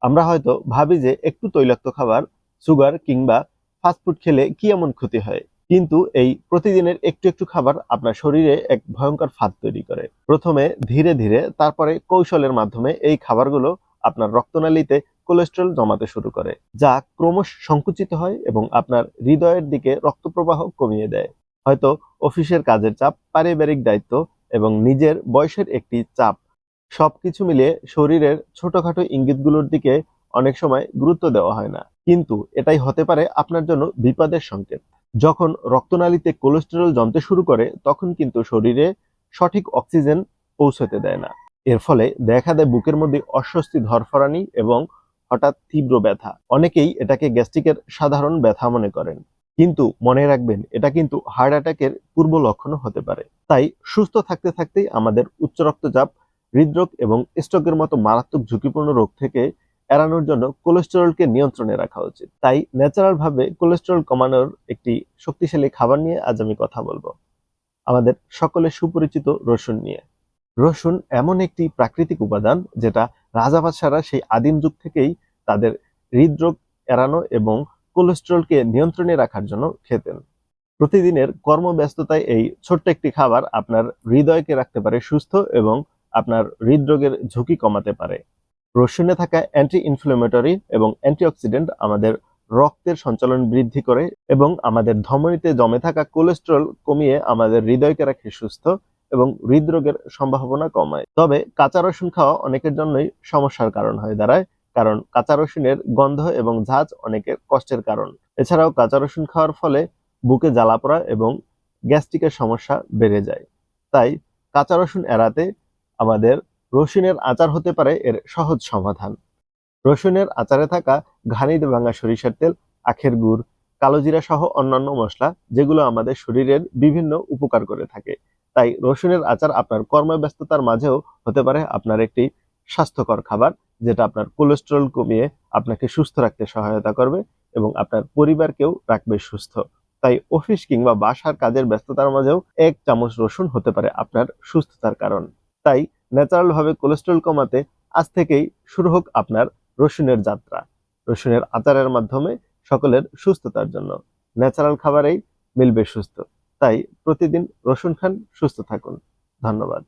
আমরা হয়তো ভাবি যে একটু তৈলাক্ত খাবার, সুগার কিংবা ফাস্টফুড খেলে কি এমন ক্ষতি হয়, কিন্তু এই প্রতিদিনের একটু একটু খাবার আপনার শরীরে এক ভয়ঙ্কর ফাঁদ তৈরি করে। প্রথমে ধীরে ধীরে, তারপরে কৌশলের মাধ্যমে এই খাবারগুলো আপনার রক্তনালীতে কোলেস্টেরল জমাতে শুরু করে, যা ক্রমশ সংকুচিত হয় এবং আপনার হৃদয়ের দিকে রক্ত প্রবাহ কমিয়ে দেয়। হয়তো অফিসের কাজের চাপ, পারিবারিক দায়িত্ব এবং নিজের বয়সের একটি চাপ, সবকিছু মিলিয়ে শরীরের ছোটখাটো ইঙ্গিতগুলোর দিকে অনেক সময় গুরুত্ব দেওয়া হয় না, কিন্তু এটাই হতে পারে আপনার জন্য বিপদের সংকেত। যখন রক্তনালীতে কোলেস্টেরল জমতে শুরু করে, তখন কিন্তু শরীরে সঠিক অক্সিজেন পৌঁছতে দেয় না। এর ফলে দেখা দেয় বুকের মধ্যে অস্বস্তি, ধরফরানি এবং হঠাৎ তীব্র ব্যথা। অনেকেই এটাকে গ্যাস্ট্রিকের সাধারণ ব্যথা মনে করেন, কিন্তু মনে রাখবেন এটা কিন্তু হার্ট অ্যাটাকের পূর্ব লক্ষণও হতে পারে। তাই সুস্থ থাকতে থাকতেই আমাদের উচ্চ রক্তচাপ, হৃদরোগ এবং স্ট্রোকের মতো মারাত্মক ঝুঁকিপূর্ণ রোগ থেকে এড়ানোর জন্য কোলেস্টেরলকে নিয়ন্ত্রণে রাখা উচিত। তাই ন্যাচারাল ভাবে কোলেস্টেরল কমানোর একটি শক্তিশালী খাবার নিয়ে আজ আমি কথা বলবো, আমাদের সকলের সুপরিচিত রসুন নিয়ে। রসুন এমন একটি প্রাকৃতিক উপাদান যেটা রাজাবাদশারা সেই আদিম যুগ থেকেই তাদের হৃদরোগ এড়ানো এবং কোলেস্টেরলকে নিয়ন্ত্রণে রাখার জন্য খেতেন। প্রতিদিনের কর্মব্যস্ততায় এই ছোট্ট একটি খাবার আপনার হৃদয়কে রাখতে পারে সুস্থ এবং আপনার হৃদরোগের ঝুঁকি কমাতে পারে। রসুনে থাকা অ্যান্টি ইনফ্লেমেটরি এবং অ্যান্টিঅক্সিডেন্ট আমাদের রক্তের সঞ্চালন বৃদ্ধি করে এবং আমাদের ধমনীতে জমে থাকা কোলেস্টেরল কমিয়ে আমাদের হৃদয়কে রাখে সুস্থ এবং হৃদরোগের সম্ভাবনা কমায়। তবে কাঁচা রসুন খাওয়া অনেকের জন্যই সমস্যার কারণ হয়ে দাঁড়ায়, কারণ কাঁচা রসুনের গন্ধ এবং ঝাঁজ অনেকের কষ্টের কারণ। এছাড়াও কাঁচা রসুন খাওয়ার ফলে বুকে জ্বালা পোড়া এবং গ্যাস্ট্রিকের সমস্যা বেড়ে যায়। তাই কাঁচা রসুন এড়াতে আমাদের রসুনের আচার হতে পারে এর সহজ সমাধান। রসুনের আচারে থাকা ঘানিতে ভাঙা সরিষার তেল, আখের গুড়, কালোজিরা সহ অন্যান্য মশলা, যেগুলো আমাদের শরীরের বিভিন্ন উপকার করে থাকে। তাই রসুনের আচার আপনার কর্মব্যস্ততার মাঝেও হতে পারে আপনার একটি স্বাস্থ্যকর খাবার, যেটা আপনার কোলেস্টেরল কমিয়ে আপনাকে সুস্থ রাখতে সহায়তা করবে এবং আপনার পরিবারকেও রাখবে সুস্থ। তাই অফিস কিংবা বাসার কাজের ব্যস্ততার মাঝেও 1 চামচ রসুন হতে পারে আপনার সুস্থতার কারণ। তাই ন্যাচারাল ভাবে কোলেস্টেরল কমাতে আজ থেকেই শুরু হোক আপনার রসুনের যাত্রা। রসুনের আচারের মাধ্যমে সকলের সুস্থতার জন্য ন্যাচারাল খাবারেই মিলবে সুস্থ। তাই প্রতিদিন রসুন খান, সুস্থ থাকুন। ধন্যবাদ।